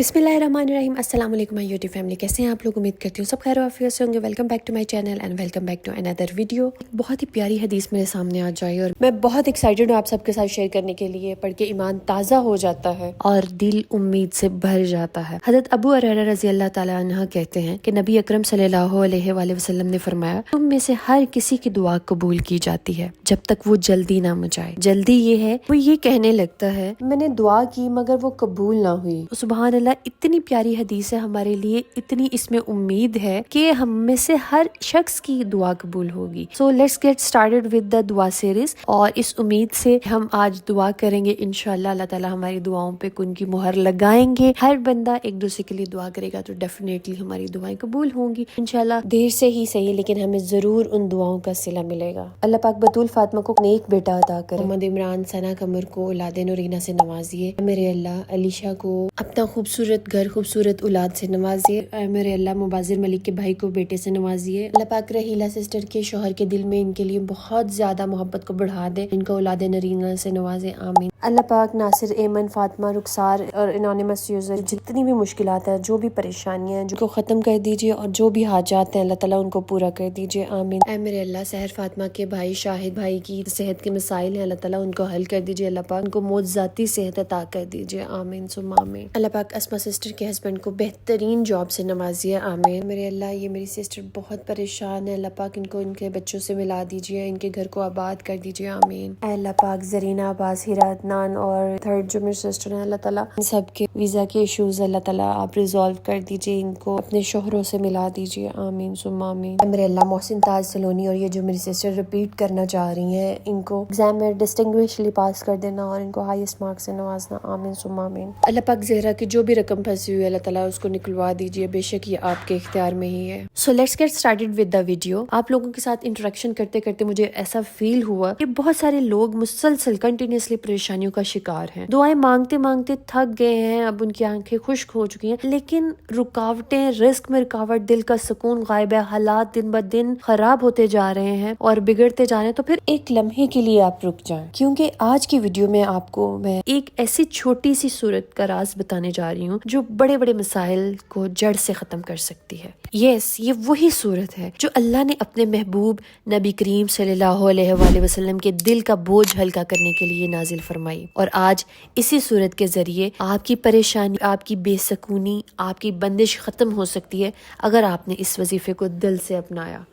बिस्मिल्लाहिर्रहमानिर्रहीम। अस्सलाम वालेकुम माय यूट्यूब फैमिली, कैसे हैं आप लोग? उम्मीद करती हूँ सब खैर आफियत से होंगे। Welcome back to my channel and welcome back to another video. बहुत ही प्यारी हदीस मेरे सामने आ जाए और मैं बहुत एक्साइटेड हूँ आप सबके साथ शेयर करने के लिए। पढ़ के ईमान ताज़ा हो जाता है और दिल उम्मीद से भर जाता है। हज़रत अबू हुरैरा रज़ी अल्लाह ताला अन्हु कहते हैं कि नबी अकरम सल्लल्लाहु अलैहि वसल्लम ने फरमाया, तुम में से हर किसी की दुआ कबूल की जाती है जब तक वो जल्दी ना मचाए। जल्दी ये है वो ये कहने लगता है मैंने दुआ की मगर वो कबूल ना हुई। सुभान अल्लाह, इतनी प्यारी हदीस है हमारे लिए, इतनी इसमें उम्मीद है कि हम में से हर शख्स की दुआ कबूल होगी। So let's get started with the दुआ सीरीज। और इस उम्मीद से हम आज दुआ करेंगे, इंशाअल्लाह अल्लाह ताला हमारी दुआओं पे कुन की मुहर लगाएंगे। हर बंदा एक दूसरे के लिए दुआ करेगा तो डेफिनेटली हमारी दुआएं कबूल होंगी इंशाअल्लाह। देर से ही सही लेकिन हमें जरूर उन दुआओं का सिला मिलेगा। अल्लाह पाक बतूल फातिमा को नेक बेटा अता करे। मोहम्मद इमरान सना कमर को औलाद नूरीना से नवाजिए। मेरे अल्लाह अलीशा को अपना खूबसूरत घर खूबसूरत औलाद से नवाजिए। मेरे अल्लाह मुबाजिर मलिक के भाई को बेटे से नवाजिए। अल्लाह पाक रहीला सिस्टर के शोहर के दिल में इनके लिए बहुत ज्यादा मोहब्बत को बढ़ा दे, इनको औलाद नरीना से नवाजे, आमीन। अल्लाह पाक नासिर, एमन, फातिमा, रुखसार और एनोनिमस यूजर जितनी भी मुश्किलात है, जो भी परेशानियां हैं, जो खत्म कर दीजिए और जो भी हाजात हैं अल्लाह ताला उनको पूरा कर दीजिए, आमीन। ऐ मेरे अल्लाह सहर फातिमा के भाई शाहिद भाई की सेहत के मसाइल हैं, अल्लाह ताला उनको हल कर दीजिए। अल्लाह पाक उनको मौजूदाती सेहत अता कर दीजिए, आमीन सुम्मा आमीन। अल्लाह पाक अस्मा सिस्टर के हस्बैंड को बेहतरीन जॉब से नवाजिए, आमीन। मेरे अल्लाह ये मेरी सिस्टर बहुत परेशान है, अल्लाह पाक इनको इनके बच्चों से मिला दीजिए, इनके घर को आबाद कर दीजिए, आमीन। अल्लाह पाक जरीना, अब्बास, हीरा, अदनान और थर्ड जो मेरी सिस्टर है, अल्लाह ताला इन सब के वीजा के इश्यूज अल्लाह ताला आप रिजॉल्व कर दीजिए, इनको अपने शोहरों से मिला दीजिए, आमीन सुम्मा आमीन। मेरे अल्लाह मोहसिन, ताज, सलोनी और ये जो मेरी सिस्टर रिपीट करना चाह रही हैं, इनको एग्जाम में डिस्टिंग्विशली पास कर देना और इनको हाईएस्ट मार्क्स से नवाजना, आमीन सुम्मा आमीन। अल्लाह पाक ज़हरा की जो भी रकम फंसी हुई है अल्लाह ताला उसको निकलवा दीजिए, बेशक ये आपके इख्तियार में ही है। So let's get started with the video. आप लोगों के साथ इंटरेक्शन करते करते मुझे ऐसा फील हुआ कि बहुत सारे लोग मुसलसल कंटिन्यूसली परेशानियों का शिकार हैं, दुआएं मांगते मांगते थक गए हैं, अब उनकी आंखें खुश्क हो चुकी हैं, लेकिन रुकावटें, रिस्क में रुकावट, दिल का सुकून गायब है, हालात दिन ब दिन खराब होते जा रहे हैं और बिगड़ते जा रहे हैं। तो फिर एक लम्हे के लिए आप रुक जाएं, क्योंकि आज की वीडियो में आपको मैं एक ऐसी छोटी सी सूरत का राज बताने जा रही हूँ जो बड़े बड़े मसाइल को जड़ से खत्म कर सकती है। यस, ये वही सूरत है जो अल्लाह ने अपने महबूब नबी करीम सल्लल्लाहु अलैहि वसल्लम के दिल का बोझ हल्का करने के लिए नाजिल फरमाई। और आज इसी सूरत के जरिए आपकी परेशानी, आपकी बेसकूनी, आपकी बंदिश खत्म हो सकती है अगर आपने इस वजीफे को दिल से अपनाया।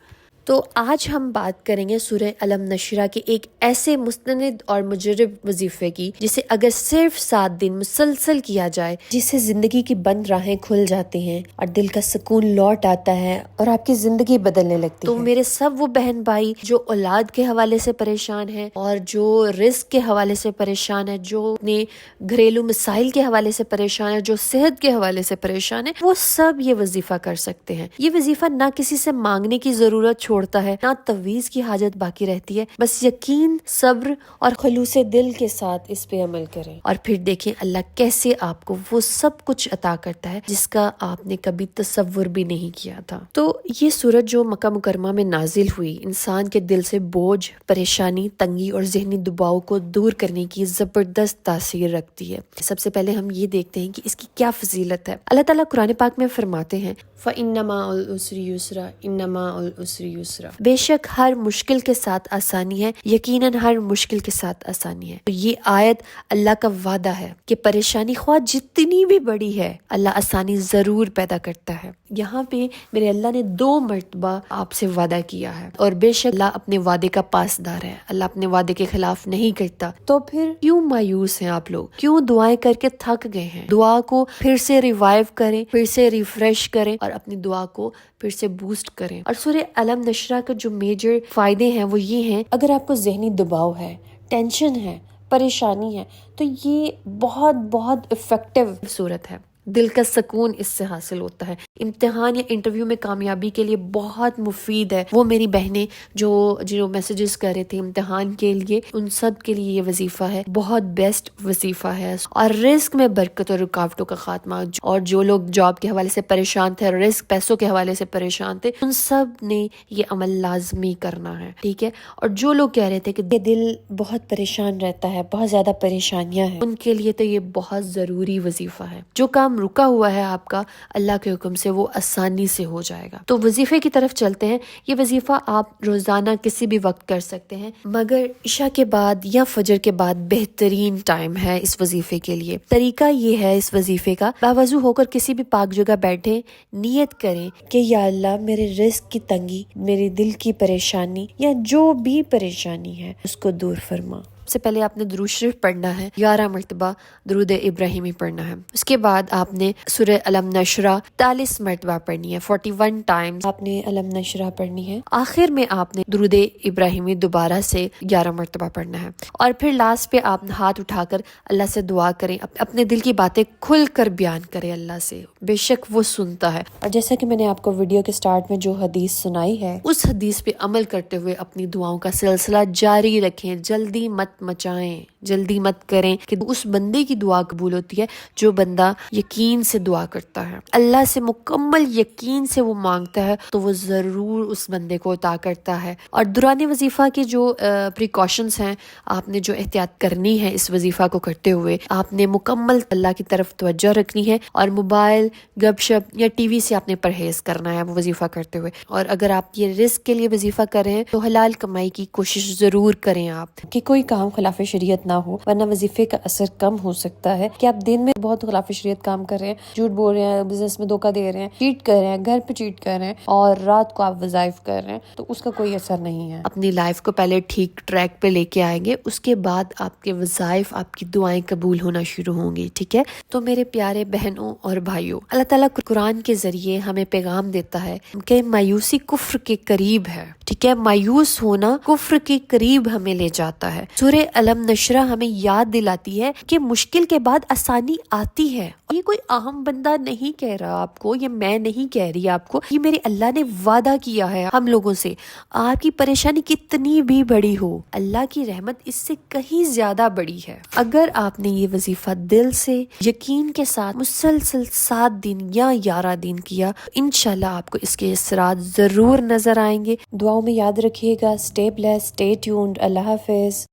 तो आज हम बात करेंगे सूरह अलम नशरा के एक ऐसे मुस्तनिद और मुजरब वजीफे की जिसे अगर सिर्फ 7 दिन मुसलसल किया जाए, जिससे जिंदगी की बंद राहें खुल जाती हैं और दिल का सुकून लौट आता है और आपकी जिंदगी बदलने लगती है। तो मेरे सब वो बहन भाई जो औलाद के हवाले से परेशान है और जो रिस्क के हवाले से परेशान है, जो अपने घरेलू मसाइल के हवाले से परेशान है, जो सेहत के हवाले से परेशान है, वो सब ये वजीफा कर सकते हैं। ये वजीफा ना किसी से मांगने की जरूरत छोड़ता है, ना तवीज की हाजत बाकी रहती है, बस यकीन, सब्र और खलूसे दिल के साथ इस पे अमल करें और फिर देखें अल्लाह कैसे आपको वो सब कुछ अता करता है जिसका आपने कभी तसव्वुर भी नहीं किया था। तो ये सूरत जो मक्का मुकरमा में नाजिल हुई, इंसान के दिल से बोझ, परेशानी, तंगी और जहनी दबाव को दूर करने की जबरदस्त तासीर रखती है। सबसे पहले हम ये देखते हैं कि इसकी क्या फजीलत है। अल्लाह ताला कुरान पाक में फरमाते हैं, फ़इन्नमा उल उसरी युसरा, इन्नमा उल उसरी युसरा। बेशक हर मुश्किल के साथ आसानी है, यकीनन हर मुश्किल के साथ आसानी है। तो ये आयत अल्लाह का वादा है कि परेशानी ख्वाह जितनी भी बड़ी है, अल्लाह आसानी जरूर पैदा करता है। यहाँ पे मेरे अल्लाह ने 2 मर्तबा आपसे वादा किया है और बेशक अल्लाह अपने वादे का पासदार है, अल्लाह अपने वादे के खिलाफ नहीं करता। तो फिर क्यों मायूस हैं आप लोग, क्यों दुआएं करके थक गए हैं? दुआ को फिर से रिवाइव करें, फिर से रिफ्रेश करें और अपनी दुआ को फिर से बूस्ट करें। और सूरह अलम नशरा के जो मेजर फायदे हैं वो ये हैं, अगर आपको जहनी दबाव है, टेंशन है, परेशानी है, तो ये बहुत बहुत इफेक्टिव सूरत है। दिल का सुकून इससे हासिल होता है। इम्तिहान या इंटरव्यू में कामयाबी के लिए बहुत मुफीद है। वो मेरी बहनें जो मैसेजेस कर रहे थे इम्तिहान के लिए, उन सब के लिए ये वजीफा है, बहुत बेस्ट वजीफा है। और रिस्क में बरकत और रुकावटों का खात्मा, और जो लोग जॉब के हवाले से परेशान थे, रिस्क पैसों के हवाले से परेशान थे, उन सब ने ये अमल लाजमी करना है, ठीक है। और जो लोग कह रहे थे कि दिल बहुत परेशान रहता है, बहुत ज्यादा परेशानियां हैं, उनके लिए तो ये बहुत जरूरी वजीफा है। जो काम کام رکا ہوا ہے آپ کا، اللہ کے حکم سے وہ آسانی سے ہو جائے گا۔ تو وظیفے کی طرف چلتے ہیں۔ یہ وظیفہ آپ روزانہ کسی بھی وقت کر سکتے ہیں، مگر عشاء کے بعد یا فجر کے بعد بہترین ٹائم ہے اس وظیفے کے لیے۔ طریقہ یہ ہے اس وظیفے کا، باوضو ہو کر کسی بھی پاک جگہ بیٹھے، نیت کریں کہ یا اللہ میرے رزق کی تنگی، میری دل کی پریشانی یا جو بھی پریشانی ہے اس کو دور فرما۔ سب سے پہلے آپ نے درود شریف پڑھنا ہے، 11 مرتبہ درود ابراہیمی پڑھنا ہے۔ اس کے بعد آپ نے سورہ علم نشرہ 43 مرتبہ پڑھنی ہے، 41 ٹائمز آپ نے علم نشرہ پڑھنی ہے۔ آخر میں آپ نے درود ابراہیمی دوبارہ سے 11 مرتبہ پڑھنا ہے، اور پھر لاسٹ پہ آپ ہاتھ اٹھا کر اللہ سے دعا کریں، اپنے دل کی باتیں کھل کر بیان کریں اللہ سے، بے شک وہ سنتا ہے۔ اور جیسا کہ میں نے آپ کو ویڈیو کے سٹارٹ میں جو حدیث سنائی ہے، اس حدیث پہ عمل کرتے ہوئے اپنی دعاؤں کا سلسلہ جاری رکھیں، جلدی مت مچائیں، جلدی مت کریں کہ اس بندے کی دعا قبول ہوتی ہے جو بندہ یقین سے دعا کرتا ہے، اللہ سے مکمل یقین سے وہ مانگتا ہے تو وہ ضرور اس بندے کو عطا کرتا ہے۔ اور دوران وظیفہ کے جو پریکاشنز ہیں، آپ نے جو احتیاط کرنی ہے اس وظیفہ کو کرتے ہوئے، آپ نے مکمل اللہ کی طرف توجہ رکھنی ہے، اور موبائل، گپ شپ یا ٹی وی سے آپ نے پرہیز کرنا ہے وہ وظیفہ کرتے ہوئے۔ اور اگر آپ یہ رزق کے لیے وظیفہ کر رہے ہیں تو حلال کمائی کی کوشش ضرور کریں آپ، کہ کوئی کام خلاف شریعت نہ ہو، ورنہ وظیفے کا اثر کم ہو سکتا ہے کہ آپ دن میں بہت خلاف شریعت کام کر رہے ہیں، جھوٹ بول رہے ہیں، بزنس میں دھوکہ دے رہے ہیں، چیٹ کر رہے ہیں، گھر پہ چیٹ کر رہے ہیں، اور رات کو آپ وظائف کر رہے ہیں، تو اس کا کوئی اثر نہیں ہے۔ اپنی لائف کو پہلے ٹھیک ٹریک پہ لے کے آئیں گے، اس کے بعد آپ کے وظائف، آپ کی دعائیں قبول ہونا شروع ہوں گی، ٹھیک ہے؟ تو میرے پیارے بہنوں اور بھائیوں، اللہ تعالیٰ قرآن کے ذریعے ہمیں پیغام دیتا ہے کہ مایوسی کفر کے قریب ہے، ٹھیک ہے؟ مایوس ہونا کفر کے قریب ہمیں لے جاتا ہے۔ سورہ علم نشرہ ہمیں یاد دلاتی ہے کہ مشکل کے بعد آسانی آتی ہے۔ یہ کوئی عام بندہ نہیں کہہ رہا آپ کو، یہ میں نہیں کہہ رہی آپ کو، یہ میرے اللہ نے وعدہ کیا ہے ہم لوگوں سے۔ آپ کی پریشانی کتنی بھی بڑی ہو، اللہ کی رحمت اس سے کہیں زیادہ بڑی ہے۔ اگر آپ نے یہ وظیفہ دل سے یقین کے ساتھ مسلسل 7 دن یا 11 دن کیا، انشاءاللہ آپ کو اس کے اثرات ضرور نظر آئیں گے۔ دعاؤں میں یاد رکھیے گا۔ اسٹے بلیسڈ، اسٹے ٹیونڈ، اللہ حافظ۔